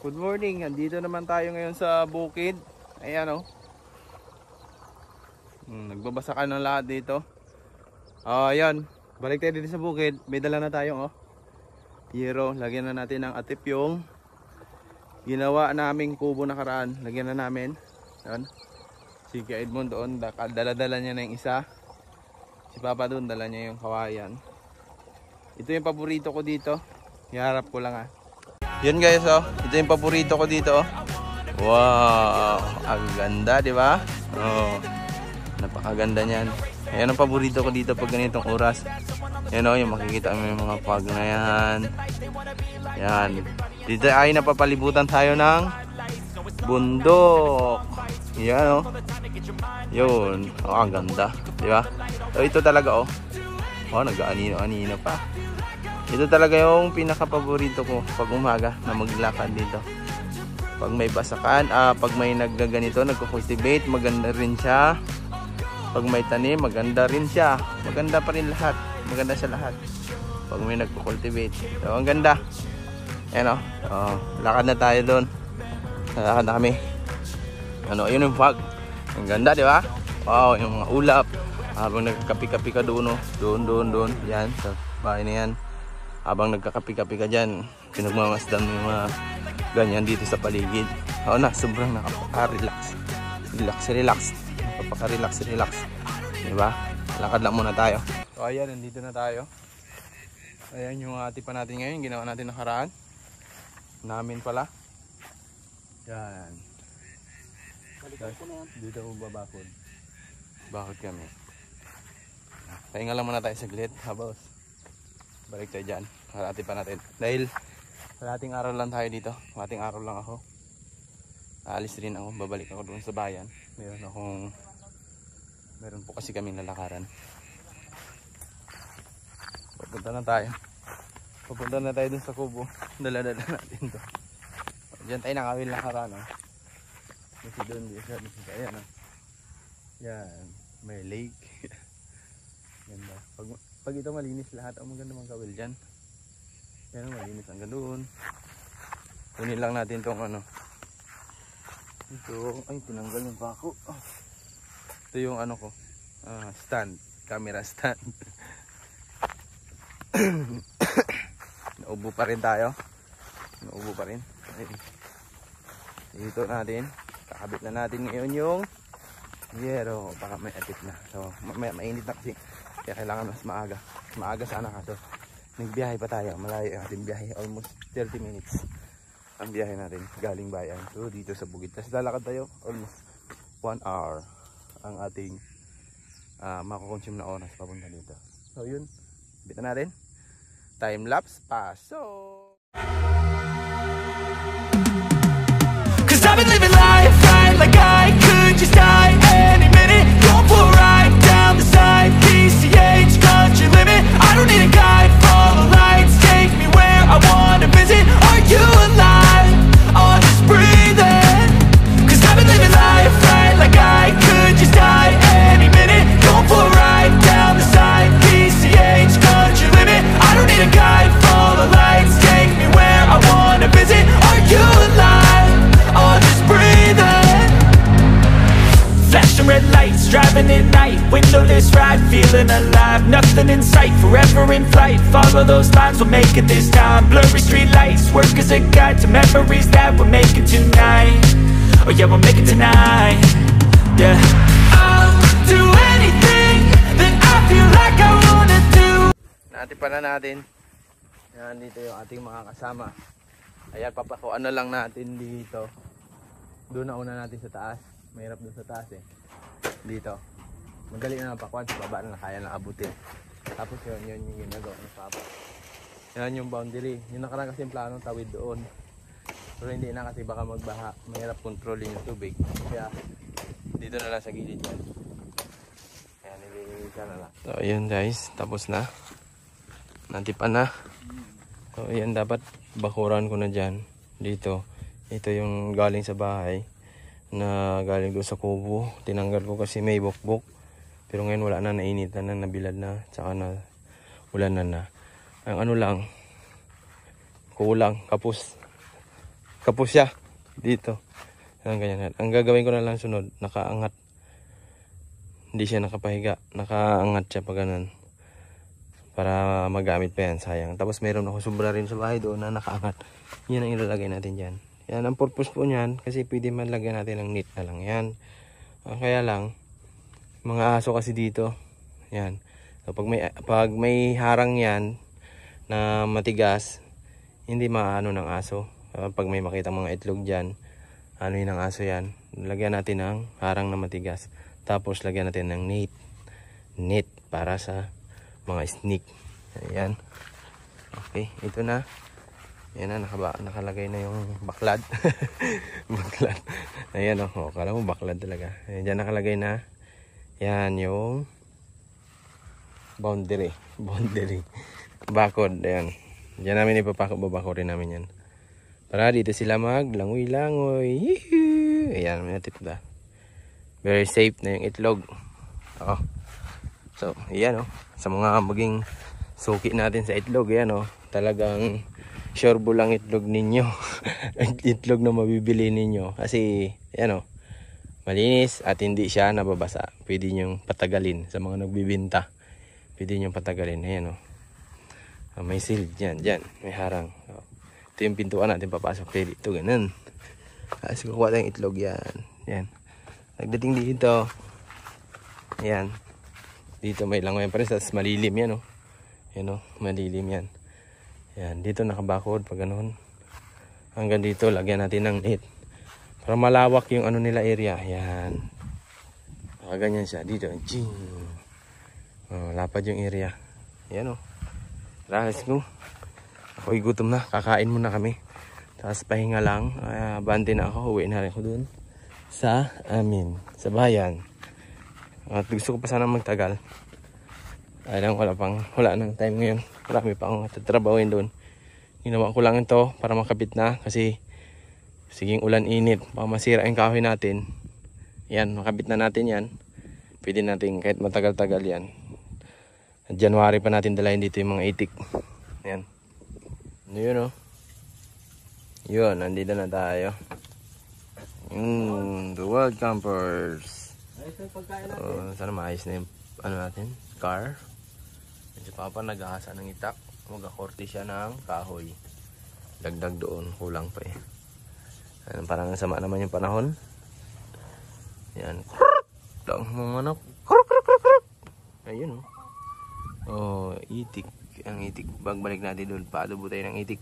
Good morning, andito naman tayo ngayon sa bukid. Ayan o. Nagbabasa ka ng lahat dito. Ayan, balik tayo dito sa bukid. May dala na tayo yero, lagyan na natin ng atip yung ginawa naming kubo nakaraan. Lagyan na namin. Ayan. Si Kuya Edmond doon, dala-dala niya na yung isa. Si Papa doon, dala niya yung kawayan. Ito yung paborito ko dito. Iharap ko lang Yan guys ito yung paborito ko dito Wow, ang ganda, di ba? Napakaganda niyan. Ayan ang paborito ko dito pag ganitong oras. Yan yung makikita mo yung mga pag na yan. Yan. Dito ay napapalibutan tayo ng bundok. Yan Yun. Ang ganda, di ba? Ito talaga nag-aanino-anino pa. Ito talaga yung pinaka-paborito ko pag umaga na maglakad dito. Pag may basakan, pag may naggaganito, nagko-cultivate, maganda rin siya. Pag may tanim, maganda rin siya. Maganda pa rin lahat. Maganda sa lahat. Pag may nagko-cultivate. So, ang ganda. Ayan lakad na tayo doon. Lakad na kami. Yun yung fog. Ang ganda, di ba? Wow, yung mga ulap. Habang nagkakapi-kapi ka doon, doon. Yan, sa bahay na yan. Habang nagkakapi-kapi ka dyan, pinagmamasdan yung mga ganyan dito sa paligid. Sobrang nakapaka-relax. Relax. Nakapaka-relax. Diba? Lakad lang muna tayo. So ayan, nandito na tayo. Ayan yung atipan natin ngayon. Ginawa natin nakaraan. Namin pala. Yan. Dito ko babakod. Bakod kami. Pahinga lang muna tayo saglit. Habos. Balik tayo dyan. Kalahati pa natin. Dahil kalahating araw lang tayo dito. Kalahating araw lang ako. Aalis rin ako. Babalik ako doon sa bayan. Meron po kasi kaming lalakaran. Papunta na tayo doon sa kubo. Dala-dala natin to. Diyan tayo nakawil lakaran. Kasi doon dito. Ayan Yan. May lake. Ganda. Pag ito malinis lahat, ang maganda mang kawil dyan. Yan malinis hanggang doon. Kunin lang natin tong ito, ay tinanggal yung pako. Ito yung ko, stand, camera stand. Naubo pa rin tayo. Dito natin, kakabit na natin ngayon yung yero, baka may atip na. So mainit na kasi. Kaya kailangan mas maaga sana kaso nagbiyahe pa tayo, malayo ang ating biyahe, almost 30 minutes ang biyahe natin galing bayan, so dito sa bukid. Tapos lalakad tayo almost 1 hour ang ating makakonsume na oras papunta dito. So yun, bitan natin, time lapse paso. Cause I've been living life right like I could just die any minute. Going for a ride down the side, PCH country limit. I don't need a guide, follow lights, take me where I wanna visit. Are you alive? Or just breathing? Cause I've been living life right like I could just die any minute. Going for a ride down the side, PCH country limit. I don't need a guide, follow lights, take me where I wanna visit. Are you alive? Or just breathing? Flashing red lights, driving at night, windowless ride, feeling alive. Nothing in sight, forever in flight. Follow those lines, we'll make it this time. Blurry street lights, work as a guide to memories that we're making tonight. Oh yeah, we'll make it tonight. Yeah, I'll do anything that I feel like I wanna do. Natipan na natin. Yan, dito yung ating mga kasama. Ayan, papakuan na lang natin dito. Doon na una natin sa taas. Mahirap doon sa taas Dito. Madali na pakuan. Sa baba na kaya na abutin. Tapos yun yung ginagawa ng Papa. Yan yung boundary. Yung nakarang kasi yung planong tawid doon. Pero hindi na kasi baka magbaha. Mahirap kontrolin yung tubig. Kaya dito na lang sa gilid yan. Kaya nililisa na lang. So yun guys. Tapos na. Natipan na. So yan dapat bakuran ko na dyan. Dito. Ito yung galing sa bahay. Na galing doon sa kubo. Tinanggal ko kasi may bukbok. Pero ngayon wala na, nainitan na, nabilad na. Tsaka na ulan na. Ang ano lang. Kulang. Kapos. kapos siya dito. Yan, ganyan. Ang gagawin ko na lang sunod, nakaangat. Hindi siya nakapahiga, nakaangat siya pag ganun. Para magamit pa yan, sayang. Tapos meron ako sobra rin sa bahay doon na nakaangat. Yan ang ilalagay natin dyan. Yan ang purpose po niyan, kasi pwede man lagyan natin ng net na lang yan. Kaya lang, mga aso kasi dito. Yan. So, pag may harang yan na matigas, hindi maano ng aso. Pag may makita mga itlog dyan, ano yun ng aso yan, lagyan natin ng harang na matigas. Tapos lagyan natin ng net para sa mga snake. Ayan. Okay, ito na. Ayan na, nakalagay na yung baklad. Baklad. Ayan o, kala mo baklad talaga. Ayan, dyan nakalagay na. Yan yung boundary. Bakod. Ayan. Diyan namin babakorin namin yan. Para dito sila maglangoy-langoy. Ayan, may natip na. Very safe na yung itlog. So, ayan sa mga maging suki natin sa itlog, ayan talagang sureball ang itlog ninyo. Itlog na mabibili ninyo. Kasi, ayan malinis at hindi siya nababasa. Pwede nyong patagalin sa mga nagbibinta. Pwede nyong patagalin. Ayan may seal dyan. May harang. Ito yung pintuan natin papasok tayo dito. Ganun. Kasi kukuha tayong itlog yan. Yan. Nagdating dito. Ayan. Dito may langoy pa rin. Tapos malilim yan Yan malilim yan. Yan. Dito nakabakod pag ganun. Hanggang dito lagyan natin ng net. Para malawak yung nila area. Yan. Ganyan siya. Dito. Lapad yung area. Yan let's go. Ako'y gutom na. Kakain muna kami. Tapos pahinga lang. Bante na ako. Uwi na rin ako dun. Sa amin. Sa bayan. At gusto ko pa sana magtagal. Alam wala nang time ngayon. Marami pa akong tatrabawin doon. Ginawa ko lang ito para makabit na. Kasi siging ulan init. Baka masira yung kahoy natin. Yan. Makabit na natin yan. Pwede natin kahit matagal-tagal yan. January pa natin dalahin dito yung mga itik. Yan. Yun Yun, nandito na tayo. The Wild Campers. Sana maayos na yung natin, car. Si Papa nag-ahasa ng itak. Mag-akorte siya ng kahoy. Dagdag doon, kulang pa parang sama naman yung panahon. Yan. Lang mga anak. Ayun itik. Ang itik. Bagbalik natin doon. Paadobo tayo ng itik.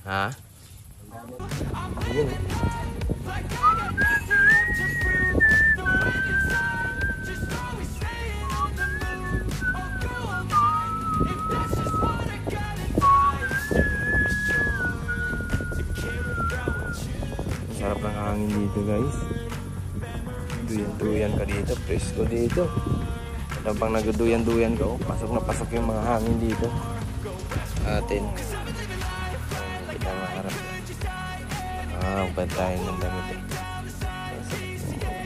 Ha? Ayun sarap ng hangin dito guys. Duyan-duyan ka dito. Presko dito. Habang nagduyan-duyan ka, pasok na pasok yung mga hangin dito. Atin. Kita maharap. Bantayan ng damit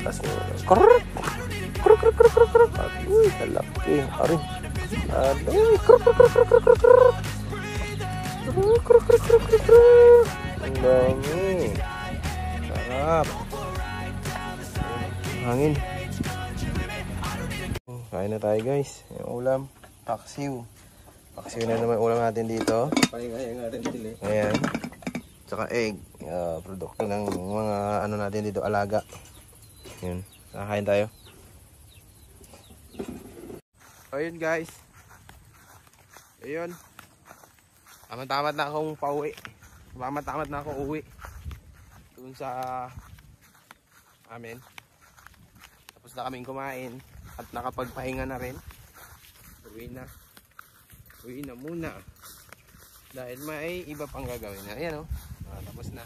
Tapos krrrr. Krrrr. Krrrr. Uy, kalaki. Arin. Aduh. Krrrr. Ang dami. Sarap. Hangin. Kain na tayo guys. Yung ulam, paksiw. Paksiw na naman ulam natin dito. Ayan. Tsaka egg. Produkto ng mga natin dito, alaga. Yun. Kakain tayo. Ayun guys. Ayun. Tamat-tamat na akong pauwi. Tamat-tamat na akong uwi. Doon sa amin. Tapos na kaming kumain. At nakapagpahinga na rin. Uwi na muna. Dahil may iba pang gagawin na. Ayan tapos na.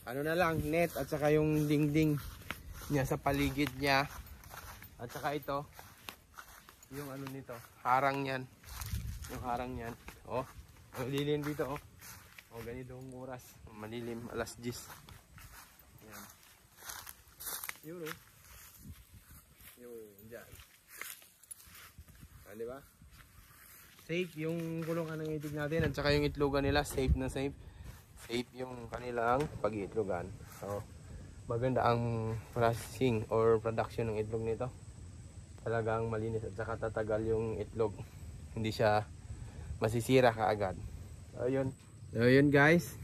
Na lang, net at saka yung dingding niya sa paligid niya. At saka ito. Yung nito. Harang yan. Yung harang yan. Malilim dito ganitong oras. Malilim, alas 10. Ayan. Yun Yun, dyan. Diba? safe yung kulungan ng itik natin at saka yung itlogan nila safe na safe. Safe yung kanilang pag-iitlogan. So maganda ang processing or production ng itlog nito. Talagang malinis at saka tatagal yung itlog. Hindi siya masisira kaagad. So yun guys.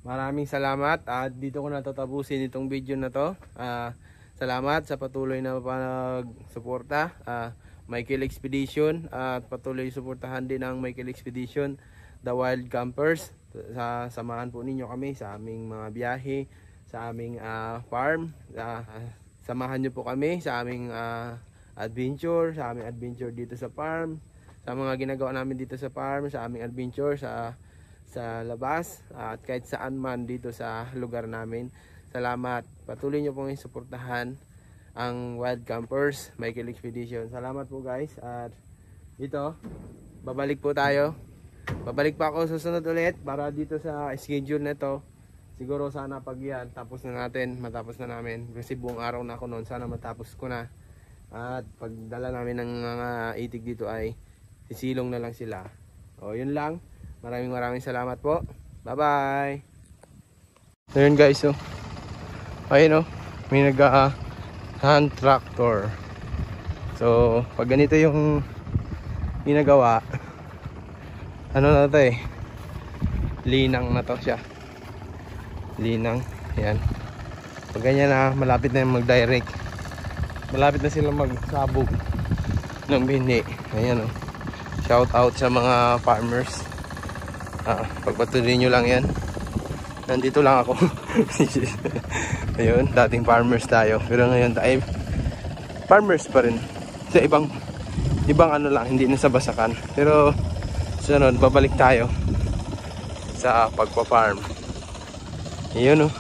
Maraming salamat at dito ko natatapusin itong video na to. Salamat sa patuloy na pagsuporta. Michael Expedition at patuloy suportahan din ng Michael Expedition, The Wild Campers. Samahan po ninyo kami sa aming mga biyahe, sa aming farm. Samahan nyo po kami sa aming adventure, sa aming adventure dito sa farm, sa mga ginagawa namin dito sa farm, sa aming adventure sa labas at kahit saan man dito sa lugar namin. Salamat. Patuloy nyo pong suportahan ang Wild Campers, Michael Expedition. Salamat po guys. At dito, babalik po tayo. Babalik pa ako susunod ulit para dito sa schedule na to. Siguro sana pag yan, tapos na natin, matapos na namin. Kasi buong araw na ako noon, sana matapos ko na. At pagdala namin ng mga itik dito ay sisilong na lang sila. O yun lang. Maraming salamat po. Bye bye. So yun guys, oh. Ayun, oh. May hand tractor. So pag ganito yung ginagawa, ano na to eh, linang na to siya. Linang, yan. Pag ganyan na, malapit na yung mag-direct. Malapit na sila magsabog ng bini. Ayan, oh. Shout out sa mga farmers. Pagpatuloy nyo lang yan. Nandito lang ako. Ayun, dating farmers tayo. Pero ngayon tayo farmers pa rin. Sa ibang ano lang, hindi na sa basakan. Pero sunod, babalik tayo sa pagpa-farm. Ayun, oh.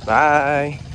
Bye!